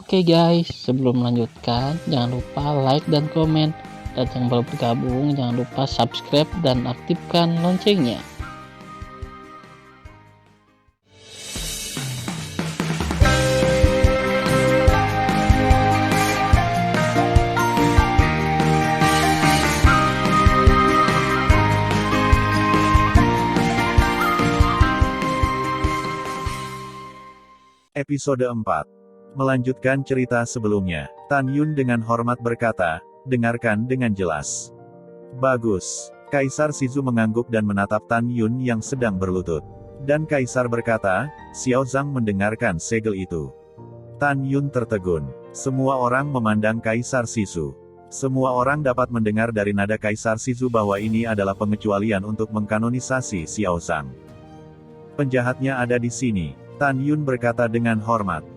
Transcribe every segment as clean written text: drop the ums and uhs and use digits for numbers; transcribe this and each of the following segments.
Oke guys, sebelum melanjutkan, jangan lupa like dan komen. Dan yang baru bergabung, jangan lupa subscribe dan aktifkan loncengnya. Episode 4. Melanjutkan cerita sebelumnya, Tan Yun dengan hormat berkata, "Dengarkan dengan jelas." "Bagus." Kaisar Shizu mengangguk dan menatap Tan Yun yang sedang berlutut. Dan Kaisar berkata, "Xiao Zhang mendengarkan segel itu." Tan Yun tertegun. Semua orang memandang Kaisar Shizu. Semua orang dapat mendengar dari nada Kaisar Shizu bahwa ini adalah pengecualian untuk mengkanonisasi Xiao Zhang. "Penjahatnya ada di sini," Tan Yun berkata dengan hormat.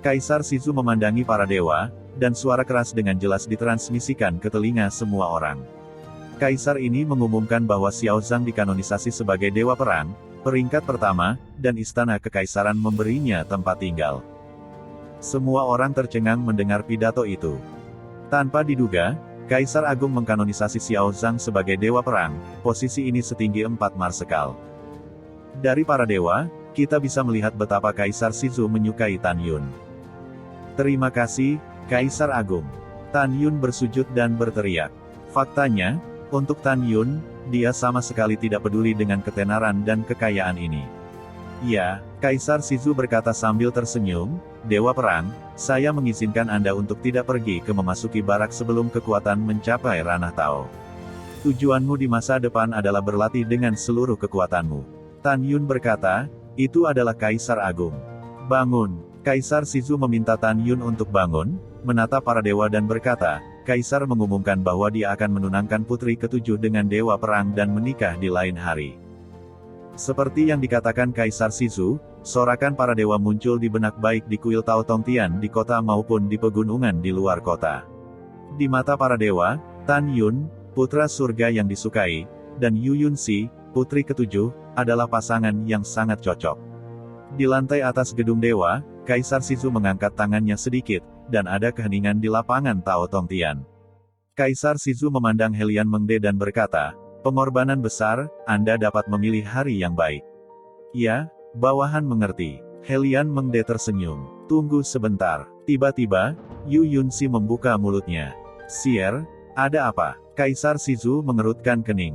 Kaisar Shizu memandangi para dewa, dan suara keras dengan jelas ditransmisikan ke telinga semua orang. Kaisar ini mengumumkan bahwa Xiao Zhang dikanonisasi sebagai dewa perang, peringkat pertama, dan istana kekaisaran memberinya tempat tinggal. Semua orang tercengang mendengar pidato itu. Tanpa diduga, Kaisar Agung mengkanonisasi Xiao Zhang sebagai dewa perang, posisi ini setinggi 4 marsekal. Dari para dewa, kita bisa melihat betapa Kaisar Shizu menyukai Tan Yun. "Terima kasih, Kaisar Agung." Tan Yun bersujud dan berteriak. Faktanya, untuk Tan Yun, dia sama sekali tidak peduli dengan ketenaran dan kekayaan ini. "Ya," Kaisar Shizu berkata sambil tersenyum, "Dewa Perang, saya mengizinkan Anda untuk tidak pergi ke memasuki barak sebelum kekuatan mencapai ranah Tao. Tujuanmu di masa depan adalah berlatih dengan seluruh kekuatanmu." Tan Yun berkata, "Itu adalah Kaisar Agung. Bangun." Kaisar Shizu meminta Tan Yun untuk bangun, menatap para dewa dan berkata, "Kaisar mengumumkan bahwa dia akan menunangkan putri ketujuh dengan dewa perang dan menikah di lain hari." Seperti yang dikatakan Kaisar Shizu, sorakan para dewa muncul di benak baik di kuil Tao Tongtian di kota maupun di pegunungan di luar kota. Di mata para dewa, Tan Yun, putra surga yang disukai, dan Yu Yunxi, putri ketujuh, adalah pasangan yang sangat cocok. Di lantai atas gedung dewa, Kaisar Shizu mengangkat tangannya sedikit, dan ada keheningan di lapangan Tao Tongtian. Kaisar Shizu memandang Helian Mengde dan berkata, "Pengorbanan besar, Anda dapat memilih hari yang baik." "Ya, bawahan mengerti." Helian Mengde tersenyum. "Tunggu sebentar." Tiba-tiba, Yu Yunxi membuka mulutnya. "Sier, ada apa?" Kaisar Shizu mengerutkan kening.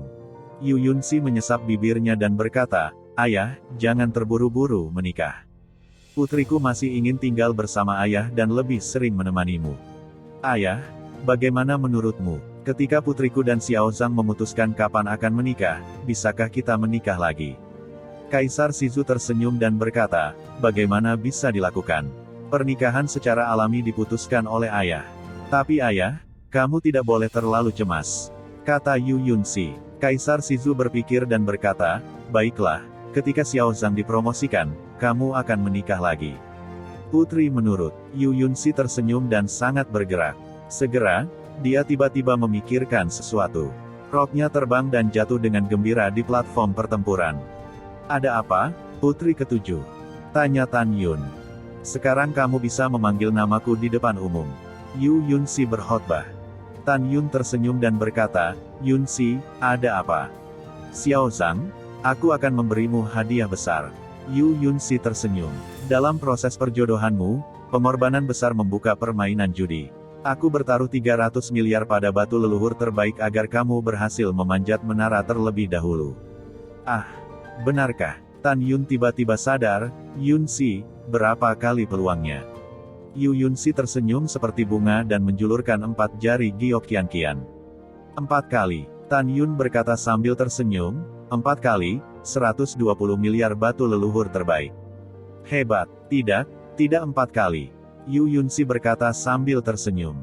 Yu Yunxi menyesap bibirnya dan berkata, "Ayah, jangan terburu-buru menikah. Putriku masih ingin tinggal bersama ayah dan lebih sering menemanimu." "Ayah, bagaimana menurutmu? Ketika putriku dan Xiao Zhang memutuskan kapan akan menikah, bisakah kita menikah lagi?" Kaisar Shizu tersenyum dan berkata, "Bagaimana bisa dilakukan? Pernikahan secara alami diputuskan oleh ayah." "Tapi ayah, kamu tidak boleh terlalu cemas," kata Yu Yunxi. Kaisar Shizu berpikir dan berkata, "Baiklah, ketika Xiao Zhang dipromosikan, kamu akan menikah lagi." Putri menurut. Yu Yunxi tersenyum dan sangat bergerak. Segera, dia tiba-tiba memikirkan sesuatu. Roknya terbang dan jatuh dengan gembira di platform pertempuran. "Ada apa, putri ketujuh?" tanya Tan Yun. "Sekarang kamu bisa memanggil namaku di depan umum." Yu Yunxi berkhotbah. Tan Yun tersenyum dan berkata, "Yunxi, ada apa?" "Xiao Zhang, aku akan memberimu hadiah besar." Yu Yunxi tersenyum. "Dalam proses perjodohanmu, pengorbanan besar membuka permainan judi. Aku bertaruh 300 miliar pada batu leluhur terbaik agar kamu berhasil memanjat menara terlebih dahulu." "Ah, benarkah?" Tan Yun tiba-tiba sadar, "Yunxi, berapa kali peluangnya?" Yu Yunxi tersenyum seperti bunga dan menjulurkan 4 jari giok kian-kian. "4 kali." Tan Yun berkata sambil tersenyum, "4 kali, 120 miliar batu leluhur terbaik. Hebat, tidak 4 kali." Yu Yunxi berkata sambil tersenyum.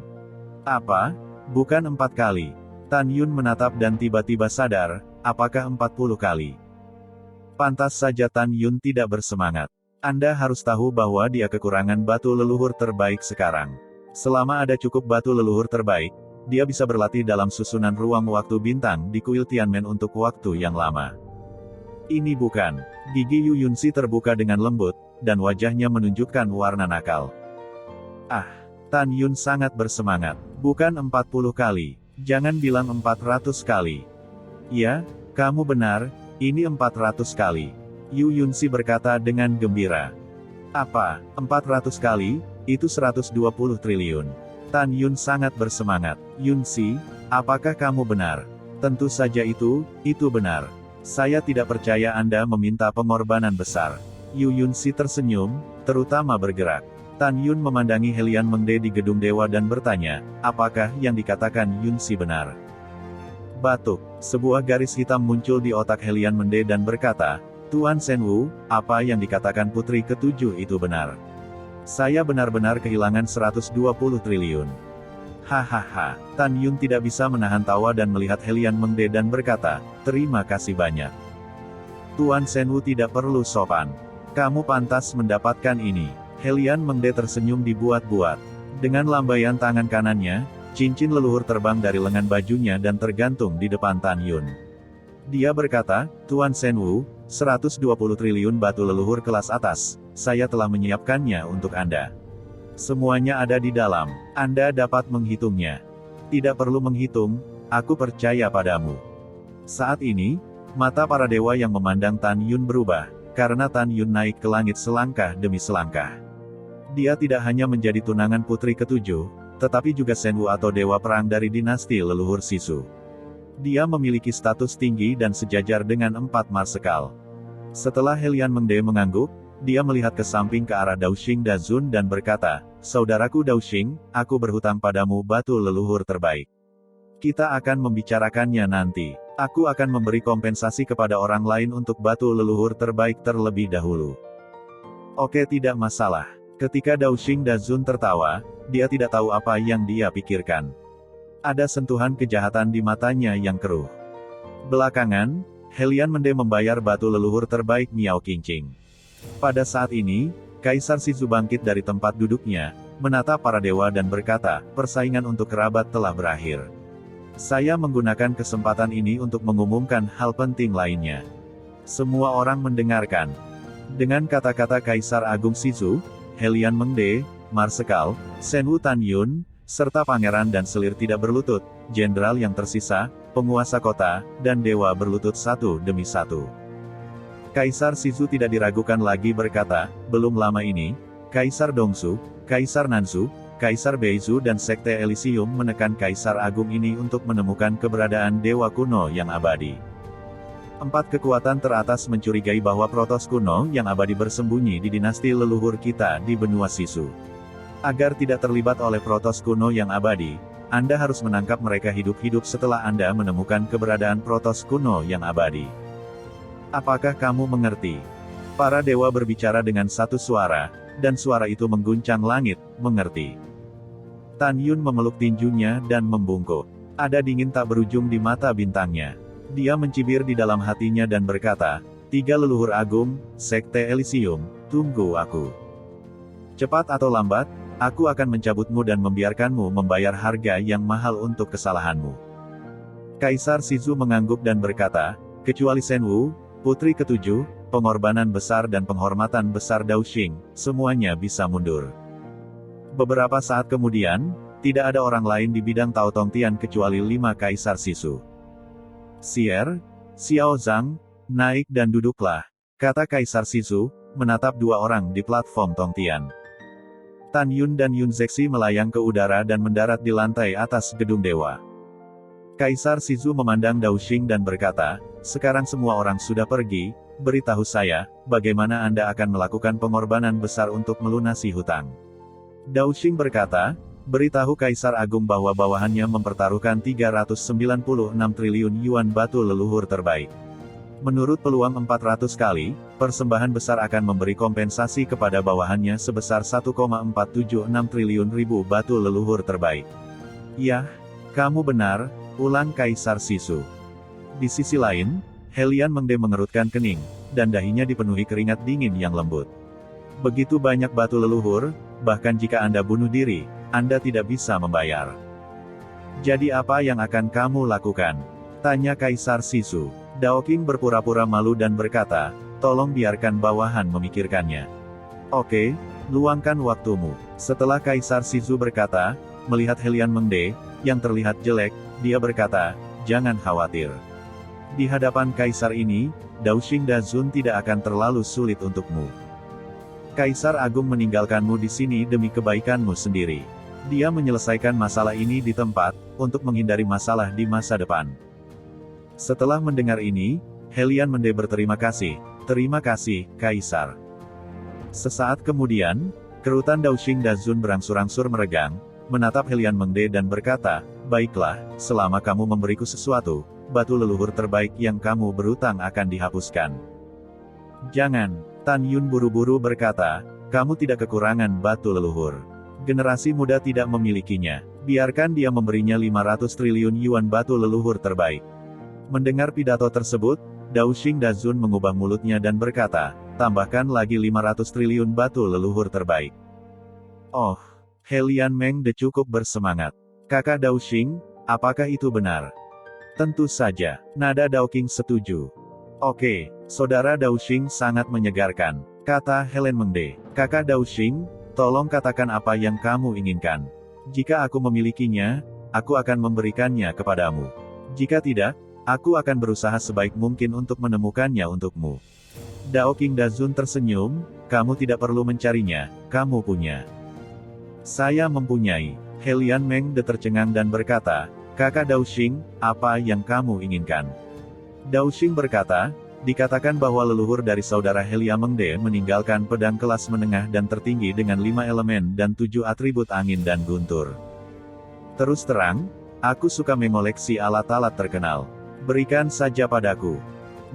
"Apa? Bukan 4 kali." Tan Yun menatap dan tiba-tiba sadar, apakah 40 kali? Pantas saja Tan Yun tidak bersemangat. Anda harus tahu bahwa dia kekurangan batu leluhur terbaik sekarang. Selama ada cukup batu leluhur terbaik, dia bisa berlatih dalam susunan ruang waktu bintang di kuil Tianmen untuk waktu yang lama. "Ini bukan." Gigi Yu Yunxi terbuka dengan lembut, dan wajahnya menunjukkan warna nakal. Ah, Tan Yun sangat bersemangat. Bukan 40 kali. Jangan bilang 400 kali. Ya, kamu benar, ini 400 kali. Yu Yunsi berkata dengan gembira. Apa, 400 kali? Itu 120 triliun. Tan Yun sangat bersemangat. Yunsi, apakah kamu benar? Tentu saja itu benar. Saya tidak percaya Anda meminta pengorbanan besar. Yu Yunsi tersenyum, terutama bergerak. Tan Yun memandangi Helian Mengde di gedung dewa dan bertanya, apakah yang dikatakan Yunsi benar? Batuk, sebuah garis hitam muncul di otak Helian Mengde dan berkata, Tuan Senwu, apa yang dikatakan putri ketujuh itu benar. Saya benar-benar kehilangan 120 triliun. Hahaha, Tan Yun tidak bisa menahan tawa dan melihat Helian Mengde dan berkata, terima kasih banyak. Tuan Senwu tidak perlu sopan. Kamu pantas mendapatkan ini. Helian Mengde tersenyum dibuat-buat. Dengan lambaian tangan kanannya, cincin leluhur terbang dari lengan bajunya dan tergantung di depan Tan Yun. Dia berkata, Tuan Senwu, 120 triliun batu leluhur kelas atas, saya telah menyiapkannya untuk Anda. Semuanya ada di dalam, Anda dapat menghitungnya. Tidak perlu menghitung, aku percaya padamu. Saat ini, mata para dewa yang memandang Tan Yun berubah, karena Tan Yun naik ke langit selangkah demi selangkah. Dia tidak hanya menjadi tunangan putri ketujuh, tetapi juga Senwu atau dewa perang dari dinasti leluhur Sisu. Dia memiliki status tinggi dan sejajar dengan 4 marsekal. Setelah Helian Mengde mengangguk, dia melihat ke samping ke arah Daoxing Dazun dan berkata, saudaraku Daoxing, aku berhutang padamu batu leluhur terbaik. Kita akan membicarakannya nanti. Aku akan memberi kompensasi kepada orang lain untuk batu leluhur terbaik terlebih dahulu. Oke, tidak masalah. Ketika Daoxing Dazun tertawa, dia tidak tahu apa yang dia pikirkan. Ada sentuhan kejahatan di matanya yang keruh. Belakangan, Helian Mengde membayar batu leluhur terbaik Miao Qingqing. Pada saat ini, Kaisar Sizu bangkit dari tempat duduknya, menatap para dewa dan berkata, persaingan untuk kerabat telah berakhir. Saya menggunakan kesempatan ini untuk mengumumkan hal penting lainnya. Semua orang mendengarkan. Dengan kata-kata Kaisar Agung Sizu, Helian Mengde, Marsekal, Senwu Tan Yun, serta pangeran dan selir tidak berlutut, jenderal yang tersisa, penguasa kota, dan dewa berlutut satu demi satu. Kaisar Sizu tidak diragukan lagi berkata, belum lama ini, Kaisar Dongsu, Kaisar Nansu, Kaisar Beizu dan Sekte Elysium menekan Kaisar Agung ini untuk menemukan keberadaan dewa kuno yang abadi. 4 kekuatan teratas mencurigai bahwa Protos kuno yang abadi bersembunyi di dinasti leluhur kita di benua Sisu. Agar tidak terlibat oleh Protos kuno yang abadi, Anda harus menangkap mereka hidup-hidup setelah Anda menemukan keberadaan Protos kuno yang abadi. Apakah kamu mengerti? Para dewa berbicara dengan satu suara, dan suara itu mengguncang langit, mengerti. Tan Yun memeluk tinjunya dan membungkuk. Ada dingin tak berujung di mata bintangnya. Dia mencibir di dalam hatinya dan berkata, 3 leluhur agung, Sekte Elysium, tunggu aku. Cepat atau lambat, aku akan mencabutmu dan membiarkanmu membayar harga yang mahal untuk kesalahanmu. Kaisar Sizu mengangguk dan berkata, kecuali Senwu, putri ketujuh, pengorbanan besar dan penghormatan besar Daoxing, semuanya bisa mundur. Beberapa saat kemudian, tidak ada orang lain di bidang Tao Tongtian kecuali 5 Kaisar Sisu. Sier, Xiao Zhang, naik dan duduklah, kata Kaisar Sisu, menatap 2 orang di platform Tongtian. Tan Yun dan Yun Zexi melayang ke udara dan mendarat di lantai atas gedung dewa. Kaisar Sizu memandang Daoxing dan berkata, sekarang semua orang sudah pergi, beritahu saya, bagaimana Anda akan melakukan pengorbanan besar untuk melunasi hutang. Daoxing berkata, beritahu Kaisar Agung bahwa bawahannya mempertaruhkan 396 triliun yuan batu leluhur terbaik. Menurut peluang 400 kali, persembahan besar akan memberi kompensasi kepada bawahannya sebesar 1,476 triliun ribu batu leluhur terbaik. Yah, kamu benar, ulang Kaisar Sisu. Di sisi lain, Helian Mengde mengerutkan kening, dan dahinya dipenuhi keringat dingin yang lembut. Begitu banyak batu leluhur, bahkan jika Anda bunuh diri, Anda tidak bisa membayar. Jadi apa yang akan kamu lakukan? Tanya Kaisar Sisu. Daoxing berpura-pura malu dan berkata, tolong biarkan bawahan memikirkannya. Oke, Luangkan waktumu. Setelah Kaisar Shizu berkata, melihat Helian Mengde, yang terlihat jelek, dia berkata, jangan khawatir. Di hadapan Kaisar ini, Daoxing Dazun tidak akan terlalu sulit untukmu. Kaisar Agung meninggalkanmu di sini demi kebaikanmu sendiri. Dia menyelesaikan masalah ini di tempat, untuk menghindari masalah di masa depan. Setelah mendengar ini, Helian Mengde berterima kasih. Terima kasih, Kaisar. Sesaat kemudian, kerutan Daoxing Dazun berangsur-angsur meregang, menatap Helian Mengde dan berkata, baiklah, selama kamu memberiku sesuatu, batu leluhur terbaik yang kamu berutang akan dihapuskan. Jangan, Tan Yun buru-buru berkata, kamu tidak kekurangan batu leluhur. Generasi muda tidak memilikinya, biarkan dia memberinya 500 triliun yuan batu leluhur terbaik. Mendengar pidato tersebut, Daoxing Dazun mengubah mulutnya dan berkata, tambahkan lagi 500 triliun batu leluhur terbaik. Oh, Helian Mengde cukup bersemangat. Kakak Daoxing, apakah itu benar? Tentu saja, nada Daoxing setuju. Oke, saudara Daoxing sangat menyegarkan, kata Helian Mengde. Kakak Daoxing, tolong katakan apa yang kamu inginkan. Jika aku memilikinya, aku akan memberikannya kepadamu. Jika tidak, aku akan berusaha sebaik mungkin untuk menemukannya untukmu. Daoxing Dazun tersenyum, kamu tidak perlu mencarinya, kamu punya. Saya mempunyai. Helian Mengde tercengang dan berkata, kakak Daoxing, apa yang kamu inginkan? Daoxing berkata, dikatakan bahwa leluhur dari saudara Helian Mengde meninggalkan pedang kelas menengah dan tertinggi dengan 5 elemen dan 7 atribut angin dan guntur. Terus terang, aku suka mengoleksi alat-alat terkenal. Berikan saja padaku.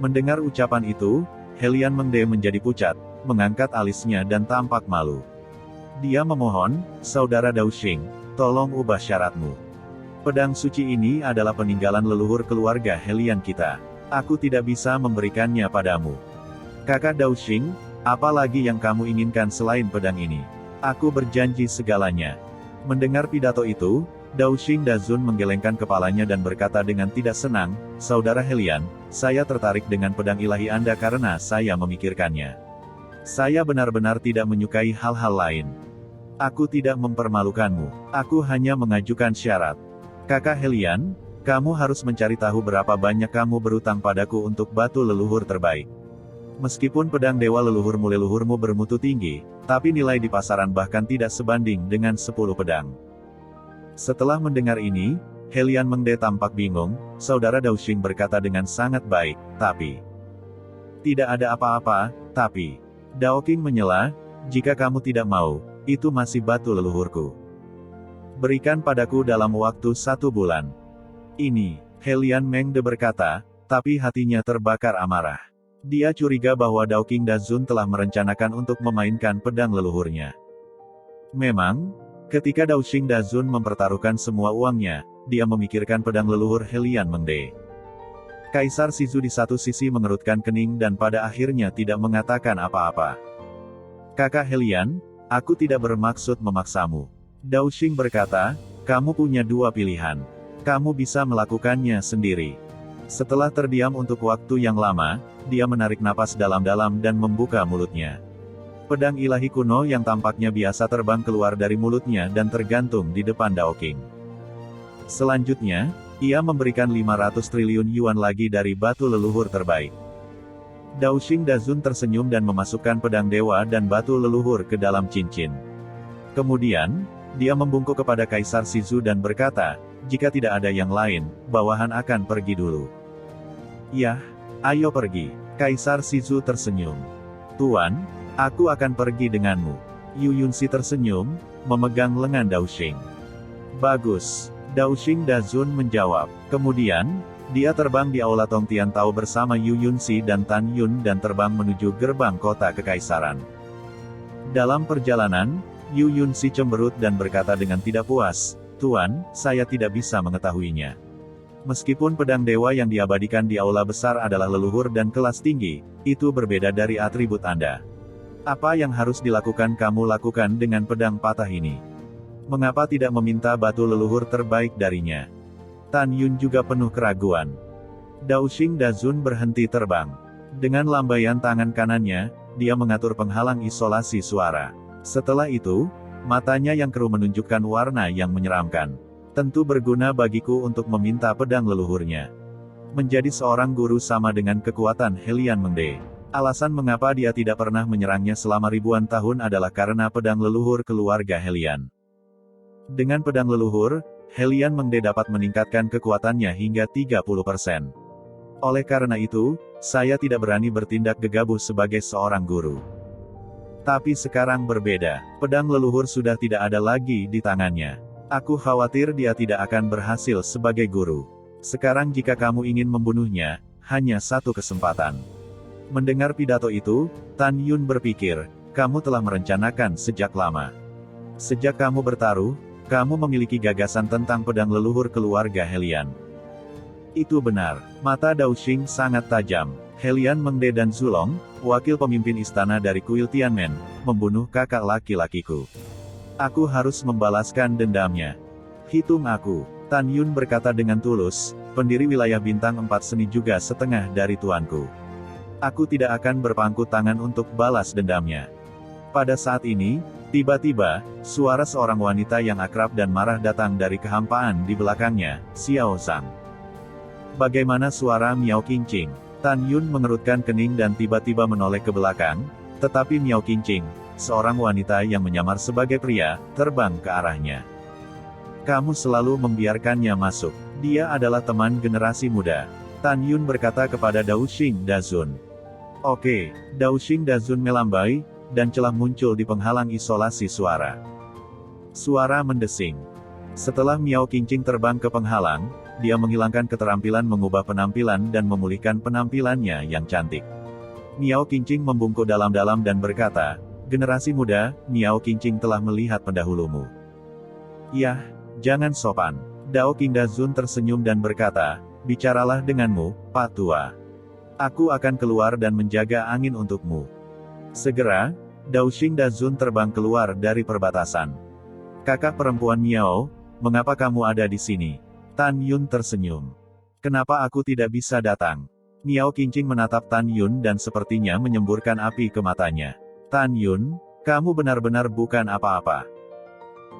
Mendengar ucapan itu, Helian Mengde menjadi pucat, mengangkat alisnya dan tampak malu. Dia memohon, saudara Daoxing, tolong ubah syaratmu. Pedang suci ini adalah peninggalan leluhur keluarga Helian kita. Aku tidak bisa memberikannya padamu. Kakak Daoxing, apa lagi yang kamu inginkan selain pedang ini? Aku berjanji segalanya. Mendengar pidato itu, Daoxing Dazun menggelengkan kepalanya dan berkata dengan tidak senang, saudara Helian, saya tertarik dengan pedang ilahi Anda karena saya memikirkannya. Saya benar-benar tidak menyukai hal-hal lain. Aku tidak mempermalukanmu, aku hanya mengajukan syarat. Kakak Helian, kamu harus mencari tahu berapa banyak kamu berutang padaku untuk batu leluhur terbaik. Meskipun pedang dewa leluhurmu bermutu tinggi, tapi nilai di pasaran bahkan tidak sebanding dengan 10 pedang. Setelah mendengar ini, Helian Mengde tampak bingung, saudara Daoxing berkata dengan sangat baik, tapi... Tidak ada apa-apa, tapi... Daoxing menyela, jika kamu tidak mau, itu masih batu leluhurku. Berikan padaku dalam waktu 1 bulan. Ini, Helian Mengde berkata, tapi hatinya terbakar amarah. Dia curiga bahwa Daoxing Dazun telah merencanakan untuk memainkan pedang leluhurnya. Memang, ketika Daoxing Dazun mempertaruhkan semua uangnya, dia memikirkan pedang leluhur Helian Mengde. Kaisar Shizu di satu sisi mengerutkan kening dan pada akhirnya tidak mengatakan apa-apa. Kakak Helian, aku tidak bermaksud memaksamu. Daoxing berkata, kamu punya 2 pilihan. Kamu bisa melakukannya sendiri. Setelah terdiam untuk waktu yang lama, dia menarik napas dalam-dalam dan membuka mulutnya. Pedang ilahi kuno yang tampaknya biasa terbang keluar dari mulutnya dan tergantung di depan Daoxing. Selanjutnya, ia memberikan 500 triliun yuan lagi dari batu leluhur terbaik. Daoxing Dazun tersenyum dan memasukkan pedang dewa dan batu leluhur ke dalam cincin. Kemudian, dia membungkuk kepada Kaisar Shizu dan berkata, jika tidak ada yang lain, bawahan akan pergi dulu. Yah, ayo pergi. Kaisar Shizu tersenyum. Tuan, aku akan pergi denganmu. Yu Yunxi tersenyum, memegang lengan Daoxing. Bagus. Daoxing Dazun menjawab. Kemudian, dia terbang di Aula Tongtian Tao bersama Yu Yunxi dan Tan Yun dan terbang menuju gerbang kota kekaisaran. Dalam perjalanan, Yu Yunxi cemberut dan berkata dengan tidak puas, Tuan, saya tidak bisa mengetahuinya. Meskipun pedang dewa yang diabadikan di aula besar adalah leluhur dan kelas tinggi, itu berbeda dari atribut Anda. Apa yang harus dilakukan kamu lakukan dengan pedang patah ini? Mengapa tidak meminta batu leluhur terbaik darinya? Tan Yun juga penuh keraguan. Daoxing Dazun berhenti terbang. Dengan lambaian tangan kanannya, dia mengatur penghalang isolasi suara. Setelah itu, matanya yang keruh menunjukkan warna yang menyeramkan. Tentu berguna bagiku untuk meminta pedang leluhurnya. Menjadi seorang guru sama dengan kekuatan Helian Mengde. Alasan mengapa dia tidak pernah menyerangnya selama ribuan tahun adalah karena pedang leluhur keluarga Helian. Dengan pedang leluhur, Helian Mengde dapat meningkatkan kekuatannya hingga 30%. Oleh karena itu, saya tidak berani bertindak gegabah sebagai seorang guru. Tapi sekarang berbeda, pedang leluhur sudah tidak ada lagi di tangannya. Aku khawatir dia tidak akan berhasil sebagai guru. Sekarang jika kamu ingin membunuhnya, hanya satu kesempatan. Mendengar pidato itu, Tan Yun berpikir, kamu telah merencanakan sejak lama. Sejak kamu bertaruh, kamu memiliki gagasan tentang pedang leluhur keluarga Helian. Itu benar, mata Dao Xing sangat tajam. Helian Mengde dan Zulong, wakil pemimpin istana dari kuil Tianmen, membunuh kakak laki-lakiku. Aku harus membalaskan dendamnya. Hitung aku. Tan Yun berkata dengan tulus, pendiri wilayah bintang 4 seni juga setengah dari tuanku. Aku tidak akan berpangku tangan untuk balas dendamnya. Pada saat ini, tiba-tiba, suara seorang wanita yang akrab dan marah datang dari kehampaan di belakangnya, Xiao Zhang. Bagaimana suara Miao Qingqing? Tan Yun mengerutkan kening dan tiba-tiba menoleh ke belakang, tetapi Miao Qingqing, seorang wanita yang menyamar sebagai pria, terbang ke arahnya. Kamu selalu membiarkannya masuk. Dia adalah teman generasi muda. Tan Yun berkata kepada Dao Xing Dazun. Oke, Dao Xing Dazun melambai, dan celah muncul di penghalang isolasi suara. Suara mendesing. Setelah Miao Qingqing terbang ke penghalang, dia menghilangkan keterampilan mengubah penampilan dan memulihkan penampilannya yang cantik. Miao Qingqing membungkuk dalam-dalam dan berkata, generasi muda, Miao Qingqing telah melihat pendahulumu. Yah, jangan sopan. Dao King Dazun tersenyum dan berkata, bicaralah denganmu, Pak Tua. Aku akan keluar dan menjaga angin untukmu. Segera, Dao Xing Dazun terbang keluar dari perbatasan. Kakak perempuan Miao, mengapa kamu ada di sini? Tan Yun tersenyum. Kenapa aku tidak bisa datang? Miao Qingqing menatap Tan Yun dan sepertinya menyemburkan api ke matanya. Tan Yun, kamu benar-benar bukan apa-apa.